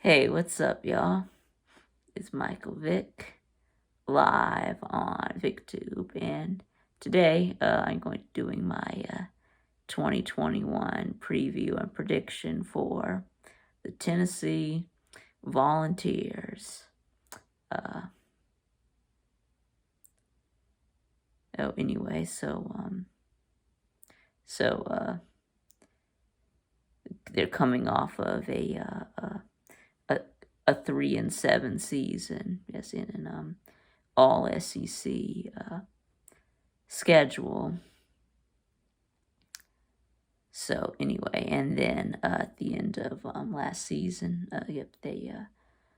Hey, what's up, y'all? It's Michael Vick, live on VicTube, and today I'm going to be doing my 2021 preview and prediction for the Tennessee Volunteers. Anyway, they're coming off of a 3-7 season, yes, in an all SEC schedule. So anyway, and then at the end of last season, they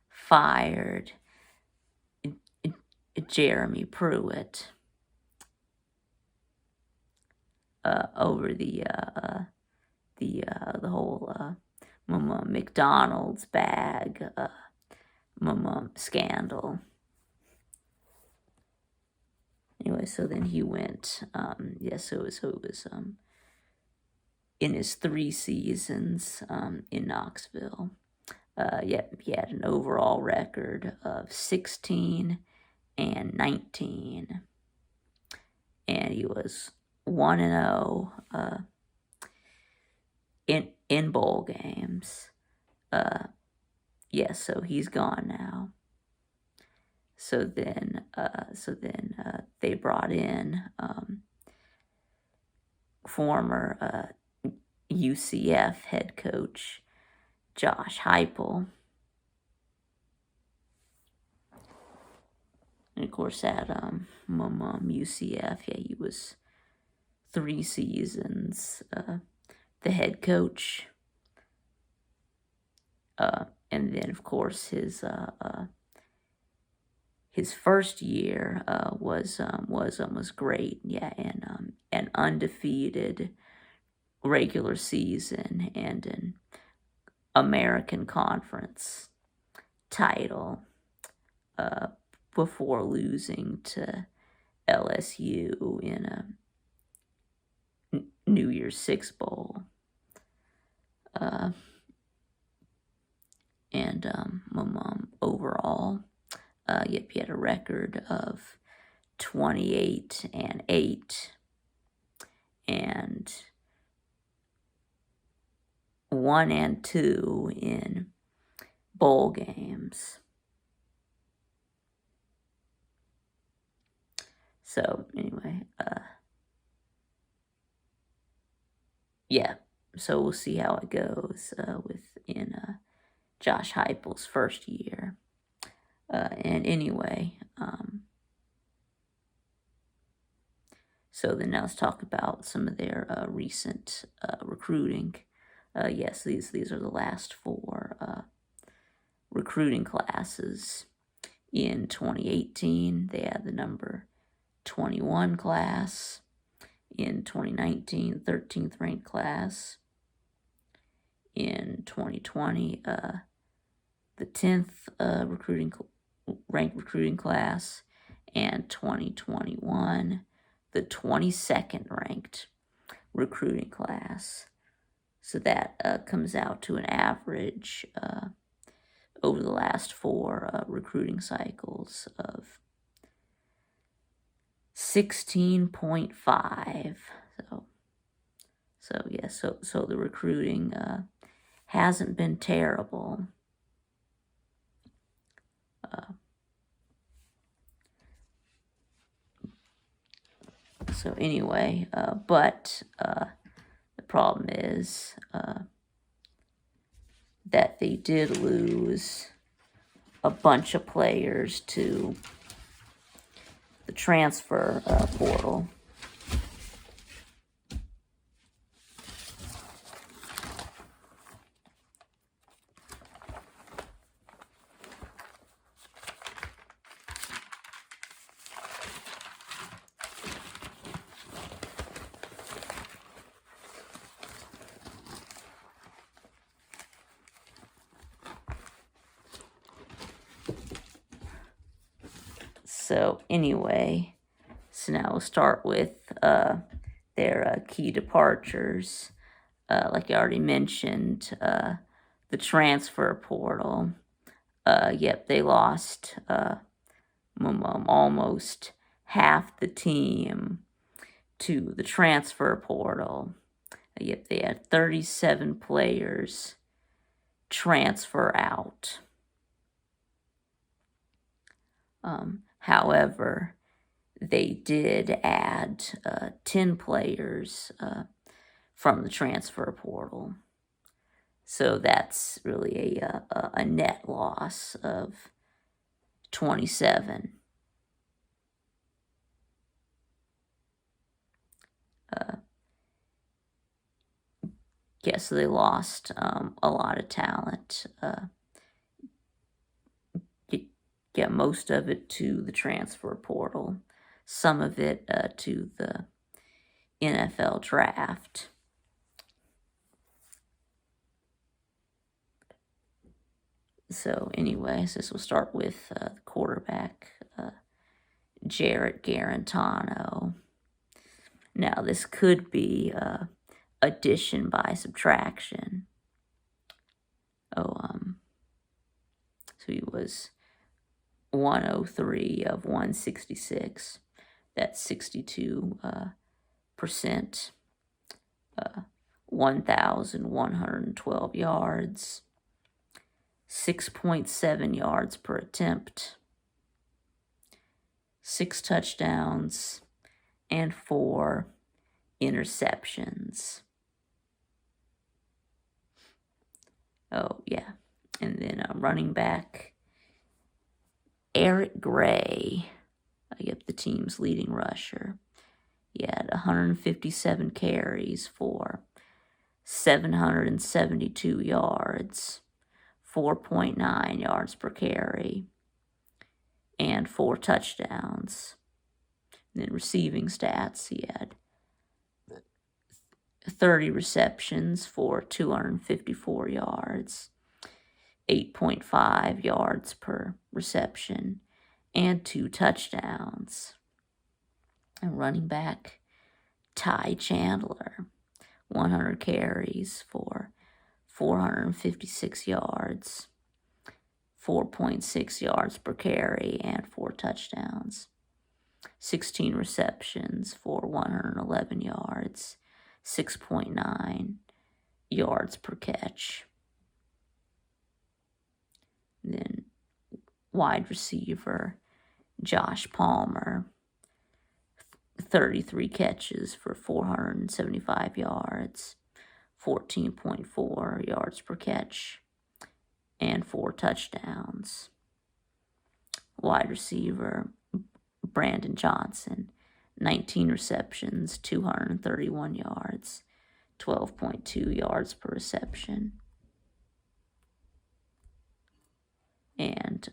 fired Jeremy Pruitt over the whole McDonald's bag scandal. Anyway, so then he went. So it was in his 3 seasons in Knoxville. He had an overall record of 16-19, and he was 1-0 in bowl games. So he's gone now. So then they brought in former UCF head coach Josh Heupel. And of course at UCF, he was 3 seasons the head coach. And then of course his first year was great, and an undefeated regular season and an American Conference title before losing to LSU in a New Year's Six Bowl. Overall, he had a record of 28-8 and 1-2 in bowl games. So anyway, so we'll see how it goes within Josh Heupel's first year. And anyway, so then now let's talk about some of their recent recruiting. These are the last 4 recruiting classes. In 2018, they had the number 21 class. In 2019, 13th ranked class. In 2020, the 10th ranked recruiting class, and 2021, the 22nd ranked recruiting class. So that comes out to an average over the last 4 recruiting cycles of 16.5. So the recruiting hasn't been terrible. So anyway, but the problem is that they did lose a bunch of players to the transfer portal. So anyway, so now we'll start with their key departures. Like I already mentioned, the transfer portal. Yep, they lost almost half the team to the transfer portal. Yep, they had 37 players transfer out. However, they did add 10 players from the transfer portal. So that's really a net loss of 27. So they lost a lot of talent. Most of it to the transfer portal, some of it to the NFL draft. So anyways, this will start with the quarterback, Jarrett Garantano. Now, this could be addition by subtraction. So he was 103 of 166. That's 62%. 1,112 yards. 6.7 yards per attempt. 6 touchdowns. And 4 interceptions. Oh, yeah. And then running back, Eric Gray, the team's leading rusher. He had 157 carries for 772 yards, 4.9 yards per carry, and 4 touchdowns. And then receiving stats, he had 30 receptions for 254 yards, 8.5 yards per reception, and 2 touchdowns. And running back, Ty Chandler, 100 carries for 456 yards, 4.6 yards per carry, and 4 touchdowns. 16 receptions for 111 yards, 6.9 yards per catch. And then wide receiver, Josh Palmer, 33 catches for 475 yards, 14.4 yards per catch, and 4 touchdowns. Wide receiver, Brandon Johnson, 19 receptions, 231 yards, 12.2 yards per reception. And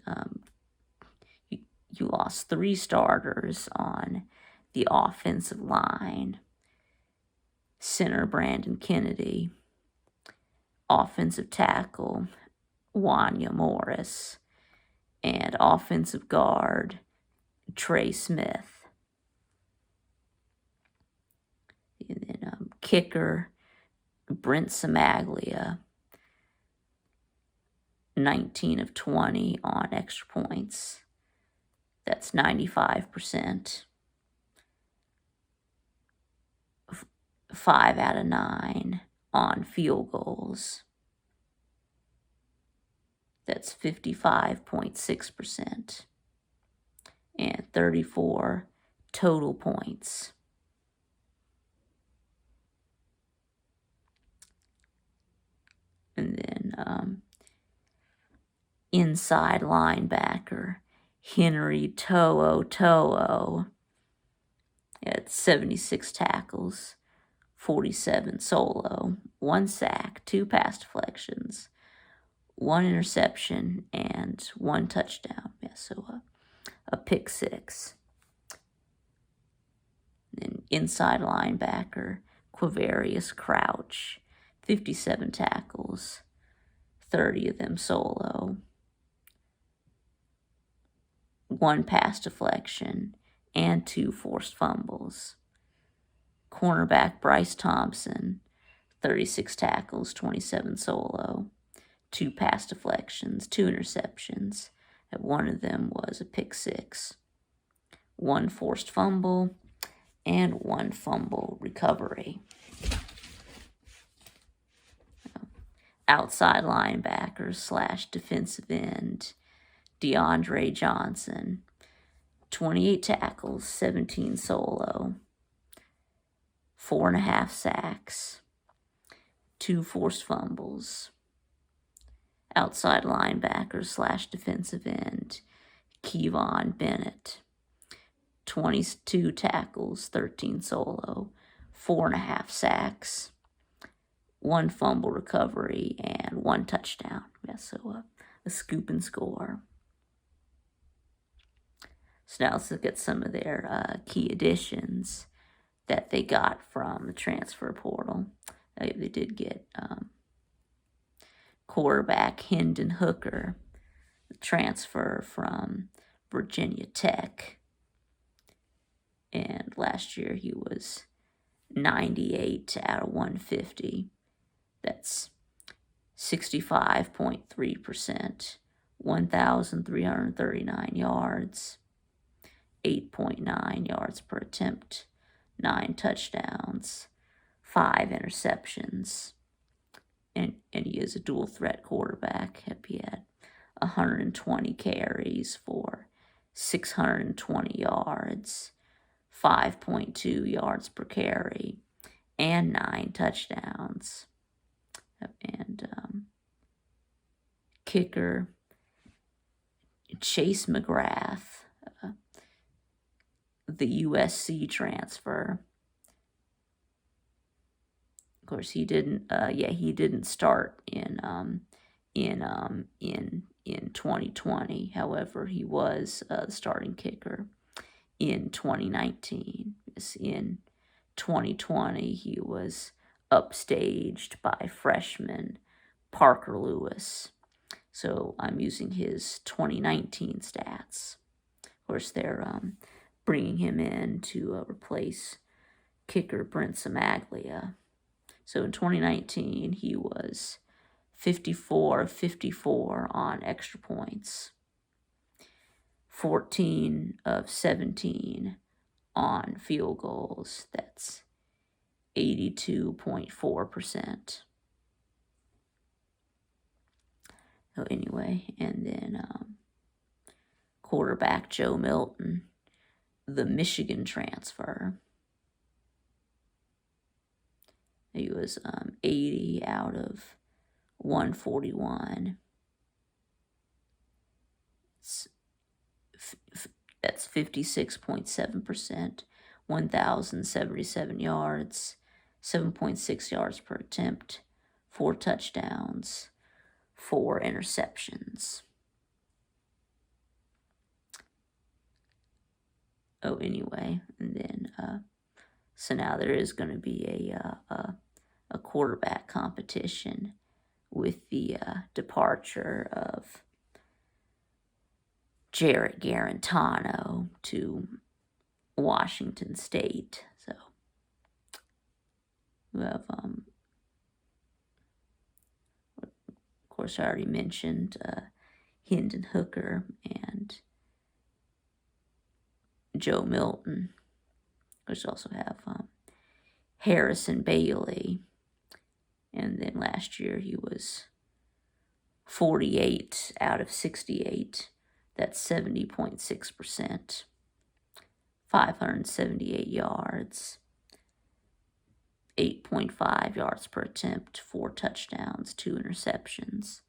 you lost 3 starters on the offensive line. Center, Brandon Kennedy. Offensive tackle, Wanya Morris. And offensive guard, Trey Smith. And then kicker, Brent Samaglia, 19 of 20 on extra points. That's 95%. 5 out of 9 on field goals. That's 55.6%. And 34 total points. And then inside linebacker, Henry To'o at 76 tackles, 47 solo, 1 sack, 2 pass deflections, 1 interception, and 1 touchdown. So a pick 6. Then inside linebacker, Quavarius Crouch, 57 tackles, 30 of them solo, 1 pass deflection, and 2 forced fumbles. Cornerback Bryce Thompson, 36 tackles, 27 solo, 2 pass deflections, 2 interceptions. And one of them was a pick six, 1 forced fumble, and 1 fumble recovery. Outside linebacker / defensive end, DeAndre Johnson, 28 tackles, 17 solo, 4.5 sacks, 2 forced fumbles. Outside linebacker / defensive end, Kevon Bennett, 22 tackles, 13 solo, 4.5 sacks, 1 fumble recovery, and 1 touchdown. Yeah, so a scoop and score. So now let's look at some of their key additions that they got from the transfer portal. They did get quarterback Hendon Hooker, the transfer from Virginia Tech. And last year he was 98 out of 150. That's 65.3%, 1,339 yards, 8.9 yards per attempt, 9 touchdowns, 5 interceptions. And he is a dual threat quarterback. He had 120 carries for 620 yards, 5.2 yards per carry, and 9 touchdowns. And kicker Chase McGrath, the USC transfer. Of course, he didn't. He didn't start in 2020. However, he was the starting kicker in 2019. In 2020, he was upstaged by freshman Parker Lewis. So I'm using his 2019 stats. Of course, they're bringing him in to replace kicker Brent Samaglia. So in 2019, he was 54 of 54 on extra points, 14 of 17 on field goals. That's 82.4%. So anyway, and then quarterback Joe Milton, the Michigan transfer. He was 80 out of 141. That's 56.7%, 1,077 yards, 7.6 yards per attempt, 4 touchdowns, 4 interceptions. Anyway, and then so now there is going to be a quarterback competition with the departure of Jarrett Garantano to Washington State. So we have, of course, I already mentioned Hendon Hooker and Joe Milton. We also have Harrison Bailey. And then last year he was 48 out of 68. That's 70.6%. 578 yards, 8.5 yards per attempt, 4 touchdowns, 2 interceptions.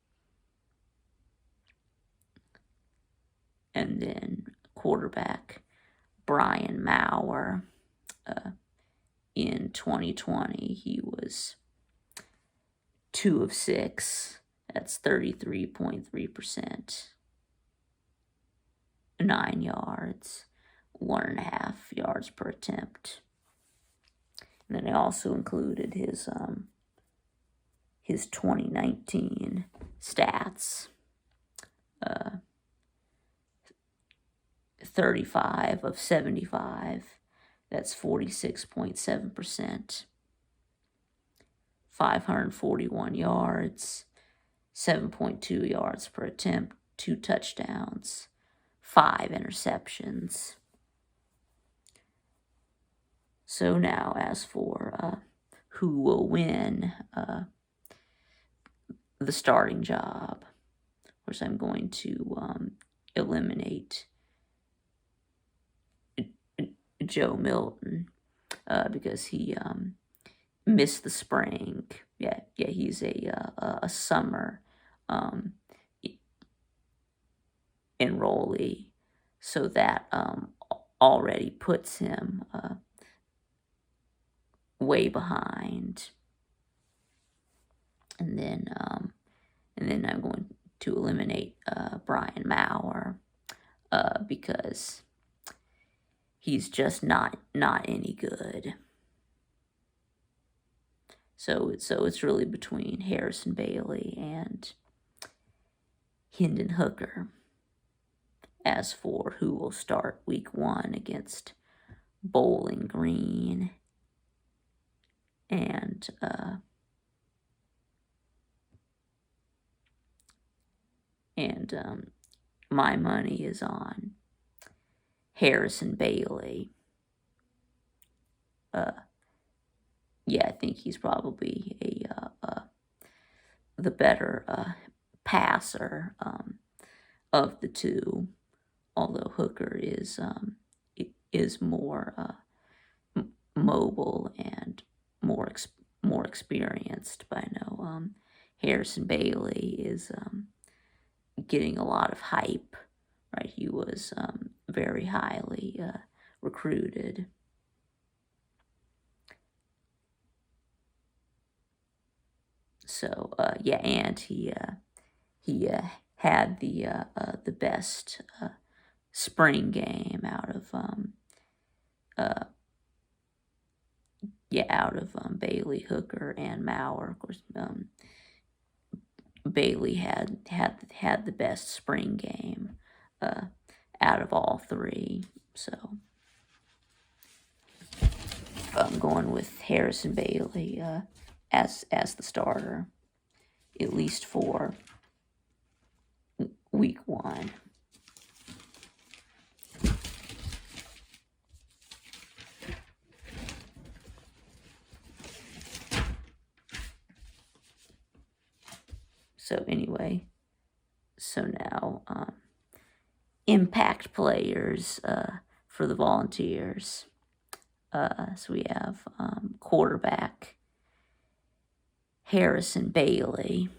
And then quarterback Brian Maurer. In 2020, he was 2 of 6. That's 33.3%. 9 yards, 1.5 yards per attempt. And then I also included his 2019 stats. 35 of 75. That's 46.7%. 541 yards, 7.2 yards per attempt, 2 touchdowns, 5 interceptions. So now, as for who will win the starting job, of course, I'm going to eliminate Joe Milton because he missed the spring. Yeah, he's a summer enrollee, so that already puts him way behind. And then I'm going to eliminate Brian Maurer because he's just not any good. So it's really between Harrison Bailey and Hendon Hooker as for who will start week 1 against Bowling Green. And my money is on Harrison Bailey. Yeah, I think he's probably the better passer of the two, although Hooker is more mobile and more experienced. But I know Harrison Bailey is getting a lot of hype. Right, he was very highly recruited. So yeah, and he had the best spring game out of Bailey, Hooker, and Maurer. Of course, Bailey had the best spring game out of all three. So I'm going with Harrison Bailey as the starter, at least for week 1. So anyway, so now impact players for the Volunteers. So we have quarterback Harrison Bailey.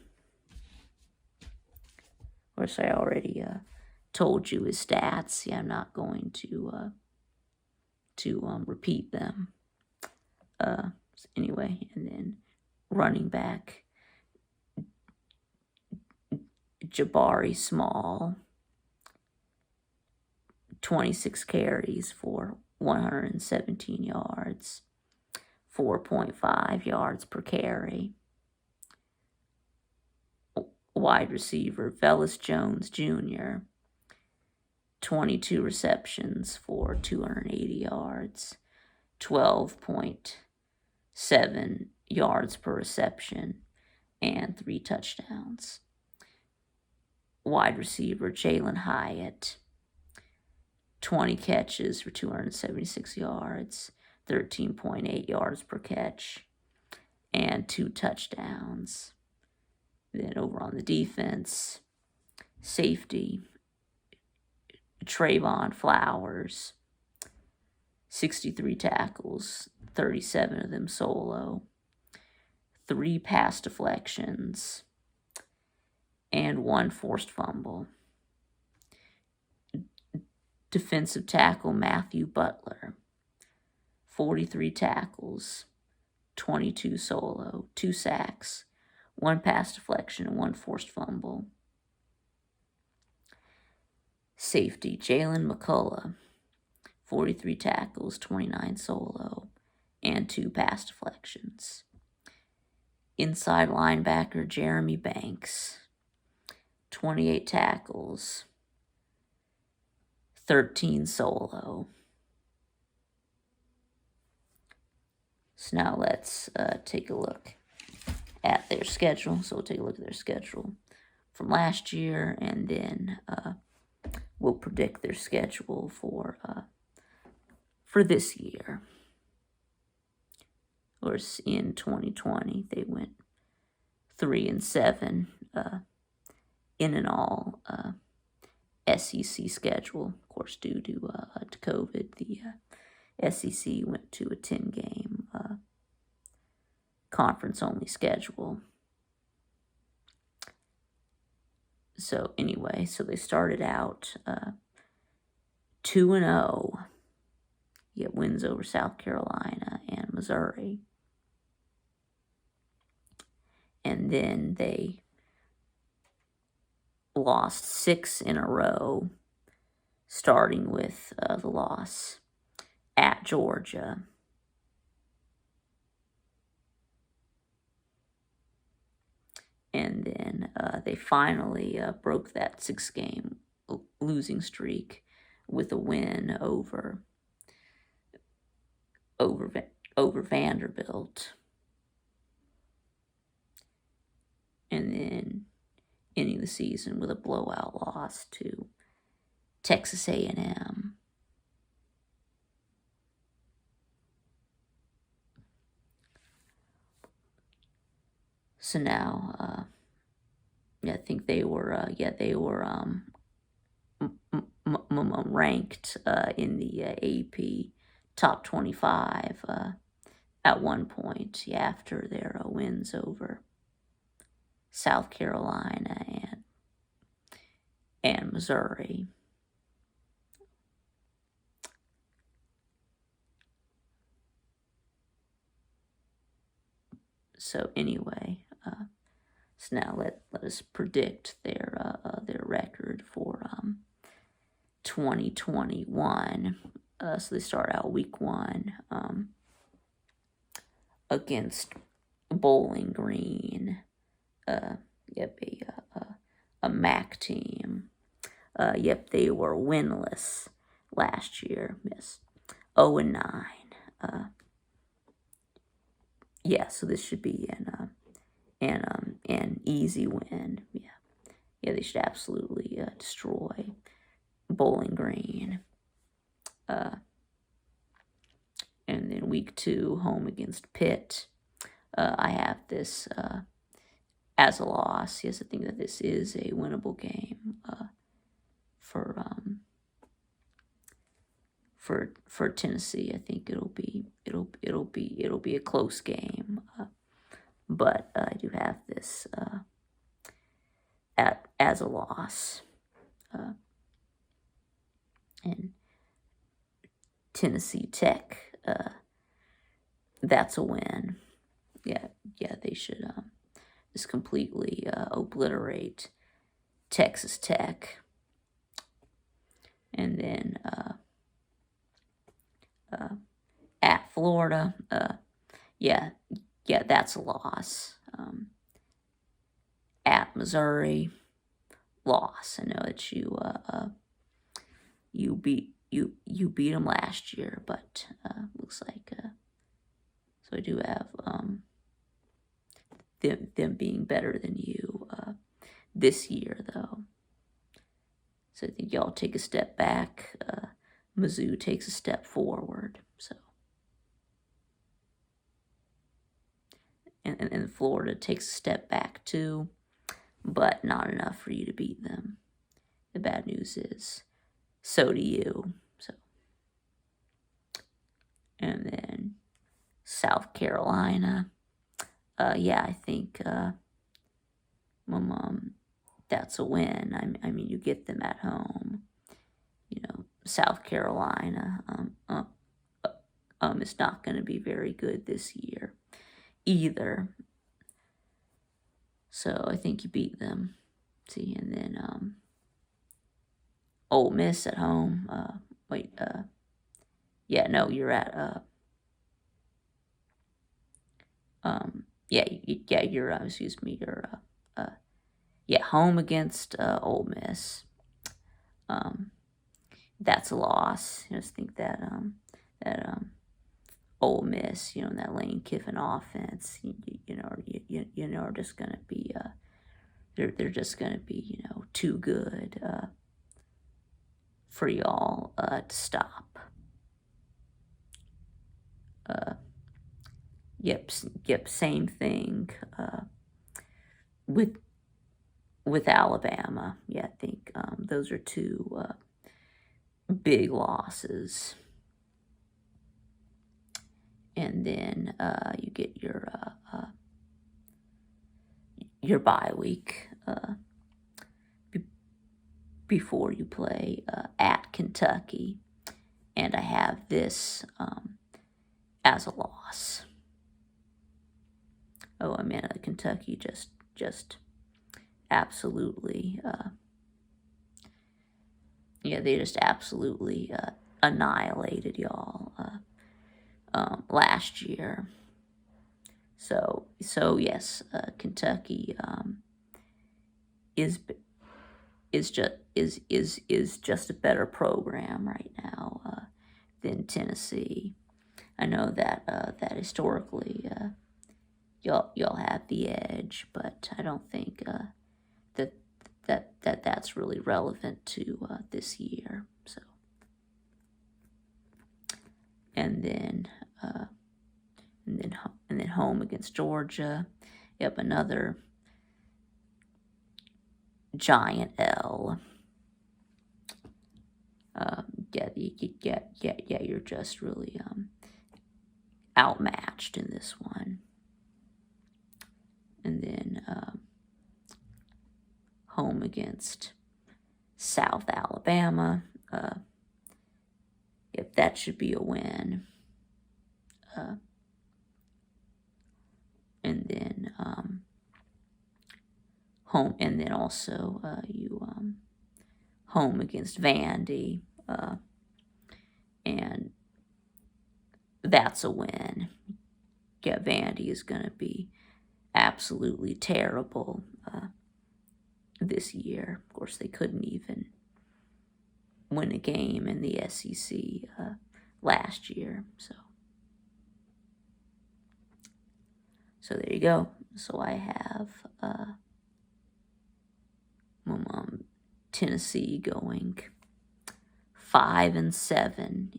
Of course, I already told you his stats. Yeah, I'm not going to repeat them. Anyway, and then running back Jabari Small, 26 carries for 117 yards, 4.5 yards per carry. Wide receiver Velus Jones Jr., 22 receptions for 280 yards, 12.7 yards per reception, and 3 touchdowns. Wide receiver Jalen Hyatt, 20 catches for 276 yards, 13.8 yards per catch, and 2 touchdowns. Then over on the defense, safety Trayvon Flowers, 63 tackles, 37 of them solo, 3 pass deflections, and 1 forced fumble. Defensive tackle Matthew Butler, 43 tackles, 22 solo, 2 sacks, 1 pass deflection, and 1 forced fumble. Safety Jalen McCullough, 43 tackles, 29 solo, and 2 pass deflections. Inside linebacker Jeremy Banks, 28 tackles, 13 solo. So now let's take a look at their schedule. So we'll take a look at their schedule. from last year, and then we'll predict their schedule for this year. Of course, in 2020, they went 3-7 in an all SEC schedule. Of course, due to COVID, the SEC went to a 10-game conference-only schedule. So anyway, so they started out 2-0. Get wins over South Carolina and Missouri. And then they lost 6 in a row, starting with the loss at Georgia. And then they finally broke that 6-game losing streak with a win over Vanderbilt. And then ending the season with a blowout loss to Texas A&M. So now, I think they were, ranked in the AP top 25 at one point, after their wins over South Carolina and Missouri. So anyway, so now let us predict their record for 2021. So they start out week 1 against Bowling Green. A MAC team. They were winless last year. Yes, 0-9. So this should be an easy win. They should absolutely destroy Bowling Green. And then week 2, home against Pitt. I have this as a loss. Yes, I think that this is a winnable game for Tennessee. I think it'll be a close game. But I do have this as a loss. And Tennessee Tech, that's a win. They should just completely obliterate Texas Tech. And then at Florida, that's a loss. At Missouri, loss. I know that you beat them last year, but looks like so I do have them being better than you this year, though. So I think y'all take a step back. Mizzou takes a step forward. So and Florida takes a step back too, but not enough for you to beat them. The bad news is, so do you. So, and then South Carolina. I think that's a win. I mean, you get them at home. South Carolina is not going to be very good this year either. So I think you beat them. See, and then Ole Miss at home. You're at you're home against Ole Miss. That's a loss. I just think that Ole Miss, that Lane Kiffin offense, are just going to be they're just going to be, too good for y'all to stop. Yep, same thing with Alabama. Yeah, I think those are two big losses. And then you get your bye week before you play at Kentucky, and I have this as a loss. Oh, I mean, Kentucky just absolutely, they just absolutely annihilated y'all last year. So yes, Kentucky is just a better program right now than Tennessee. I know that that historically y'all have the edge, but I don't think that's really relevant to this year. So, and then home against Georgia. Yep, another giant L. You're just really outmatched in this one. And then home against South Alabama. Yep, that should be a win. And then home, and then also you home against Vandy, and that's a win. Yeah, Vandy is going to be absolutely terrible this year. Of course, they couldn't even win a game in the SEC last year. So there you go. So I have Tennessee going 5-7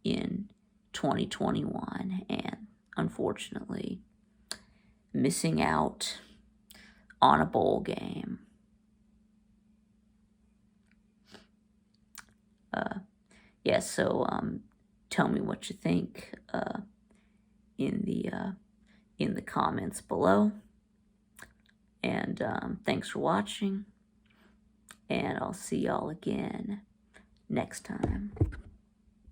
in 2021, and unfortunately missing out on a bowl game. So tell me what you think in the comments below. And thanks for watching, and I'll see y'all again next time.